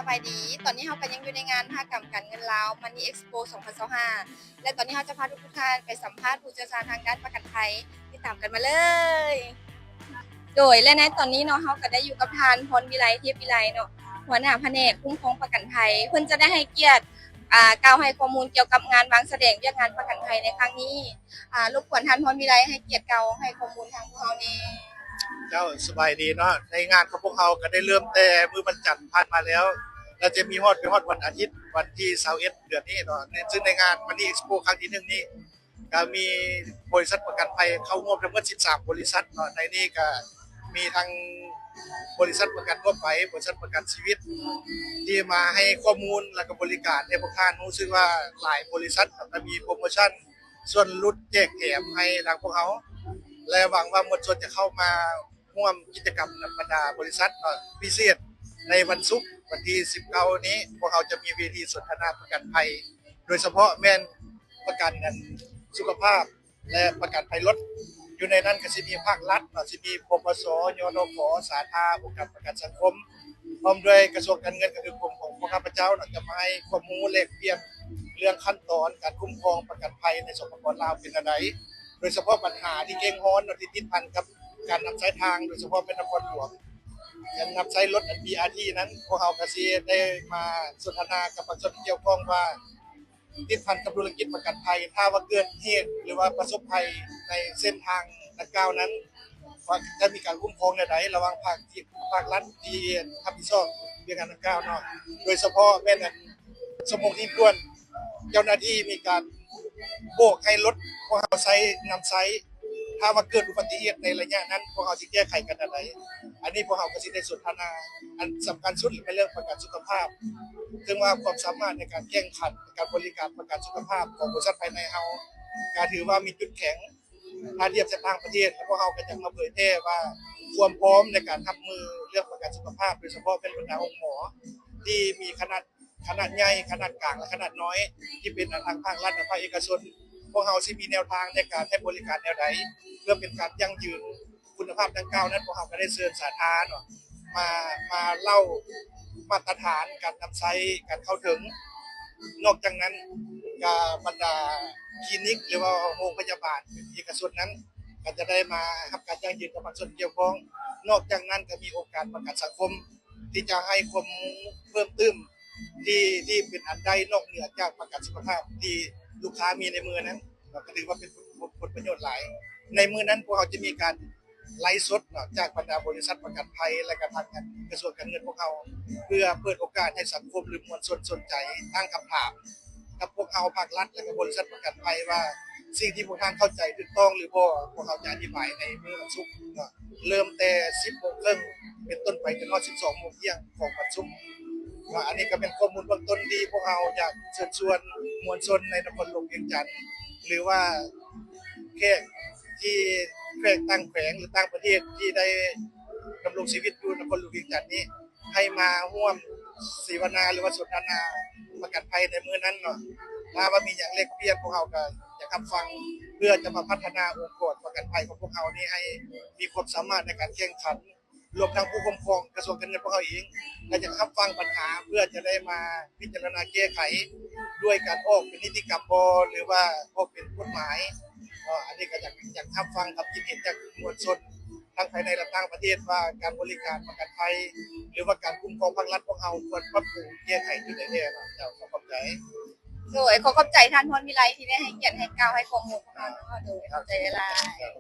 บายดี ตอนนี้เราก็ยังอยู่ในงานมหกรรมการเงินลาว Money Expo 2025และตอนนี้เราจะพาทุกท่านไปสัมภาษณ์ผู้เชี่ยวชาญทางด้านประกันภัยติดตามกันมาเลย โดยและในตอนนี้เนาะเราก็ได้อยู่กับทานพรวิไลเทพวิไลเนาะหัวหน้าแผนกคุ้มครองประกันภัยเพิ่นจะได้ให้เกียรติกล่าวให้ข้อมูลเกี่ยวกับงานวางแสดงเรื่องงานประกันภัยในครั้งนี้รบกวนทานพรวิไลให้เกียรติกล่าวให้ข้อมูลทางพวกเรานี่เจ้าสบายดีเนาะในงานของพวกเราก็ได้เริ่มแต่มื้อวันจันทร์ผ่านมาแล้วเราจะมีฮอดวันอาทิตย์วันที่21เดือนนี้เนาะซึ่งในงานมันนี่เอ็กซ์โปครั้งที่1นี้ก็มีบริษัทประกันภัยเข้าร่วมทั้งหมด13บริษัทเนาะในนี้ก็มีทั้งบริษัทประกันทั่วไปบริษัทประกันชีวิตที่มาให้ข้อมูลและก็บริการให้พวกท่านรู้สึกว่าหลายบริษัทก็มีโปรโมชั่นส่วนลดแจกแถมให้ทางพวกเขาและหวังว่ามวลชนจะเข้ามาร่วมกิจกรรมบรรดาบริษัทพิเศษในวันศุกร์วันที่19นี้พวกเขาจะมีเวทีสนทนาประกันภัยโดยเฉพาะแม่นประกันสุขภาพและประกันภัยรถอยู่ในนั้นก็จะมีภาครัฐจะมีปปสยนขสาธาองค์การประกันสังคมพร้อมด้วยกระทรวงการเงินก็คือกรมของพวกข้าพเจ้าจะมาให้ข้อมูลแลกเปลี่ยนเรื่องขั้นตอนการคุ้มครองประกันภัยในสปป.ลาวเป็นอะไรโดยเฉพาะปัญหาที่เก่งฮ้อนที่ติดพันกับการนำใช้ทางโดยเฉพาะเป็นนครหลวงการนำใช้รถ BRT นั้นพวกเราก็สิได้มาสนทนากับประชาชนที่เกี่ยวข้องว่าติดพันกับธุรกิจประกันภัยถ้าว่าเกิดเหตุหรือว่าประสบภัยในเส้นทางดังกล่าวนั้นว่าจะมีการคุ้มครองใดๆระหว่างภาครัฐที่รับผิดชอบเรื่องการดังกล่าวเนาะโดยเฉพาะแม่นสมมุติด่วนเจ้าหน้าที่มีการโบกให้รถพวกเราใช้นำใช้ถ้าว่าเกิดอุบัติเหตุในระยะนั้นพวกเราจะแก้ไขกันอะไรอันนี้พวกเราก็สิได้สนทนาอันสำคัญสุดเป็นเรื่องประกันสุขภาพซึ่งว่าความสามารถในการแข่งขันการบริการประกันสุขภาพของบริษัทภายในเฮาก็ถือว่ามีจุดแข็งถ้าเทียบกับต่างประเทศแล้วพวกเราก็จะมาเผยแพร่ว่าความพร้อมในการรับมือเรื่องประกันสุขภาพโดยเฉพาะเป็นบรรดาองค์หมอที่มีขนาดใหญ่ขนาดกลางและขนาดน้อยที่เป็นทางภาครัฐและภาคเอกชนพวกเราสิมีแนวทางในการให้บริการแนวใดเพื่อเป็นการยั่งยืนคุณภาพดังกล่าวนั้นพวกเราก็ได้เชิญสาธารณะมาเล่ามาตรฐานการนำใช้การเข้าถึงนอกจากนั้นบรรดาคลินิกหรือว่าโรงพยาบาลเอกชนนั้นก็จะได้มารับการยั่งยืนกับประชาชนเกี่ยวข้องนอกจากนั้นก็มีองค์การประกันสังคมที่จะให้ความเพิ่มเติมที่เป็นอันใดนอกเหนือจากประกันสุขภาพที่ลูกค้ามีในมือนั้นก็ถือว่าเป็นผลประโยชน์หลายในมือนั้นพวกเราจะมีการไลฟ์สดจากบรรดาบริษัทประกันภัยและก็ทางกระทรวงการเงินพวกเราเพื่อเปิดโอกาสให้สังคมหรือมวลชนสนใจตั้งคำถามกับพวกเราภาครัฐและก็บริษัทประกันภัยว่าสิ่งที่พวกท่านเข้าใจถูกต้องหรือบ่พวกเราจะอธิบายในมื้อวันศุกร์เริ่มแต่ 10:30 นเป็นต้นไปจนถึง 12:00 นของวันศุกร์อันนี้ก็เป็นข้อมูลเบื้องต้นที่พวกเราอยากเชิญชวนมวลชนในนครหลวงเวียงจันทร์หรือว่าแขกที่แขกต่างแขวงหรือต่างประเทศที่ได้ดำรงชีวิตอยู่นครหลวงเวียงจันทร์นี้ให้มาร่วมเสวนาหรือว่าสนทนาประกันภัยในมื้อนั้นเนาะถ้าว่ามีอย่างเล็กเปลี่ยนพวกเราก็อยากรับฟังเพื่อจะมาพัฒนาองค์กรประกันภัยของพวกเรานี้ให้มีความสามารถในการแข่งขันรวมทั้งผู้คุ้มครองกระทรวงการเงินพวกเราเองและจะรับฟังปัญหาเพื่อจะได้มาพิจารณาแก้ไขด้วยการออกเป็นนิติกรรมหรือว่าออกเป็นกฎหมายอันนี้ก็อยากรับฟังกับคิดเห็นจากมวลชนทั้งภายในและต่างประเทศว่าการบริการประกันภัยหรือว่าการคุ้มครองภาครัฐพวกเราควรปรับปรุงแก้ไขอยู่ในแน่ๆเจ้าขอบใจโดยขอขอบใจท่านพรวิไลที่ได้ให้เกียรติให้กล่าวให้ข้อมูลพวกเราเนาะโดยขอบใจหลาย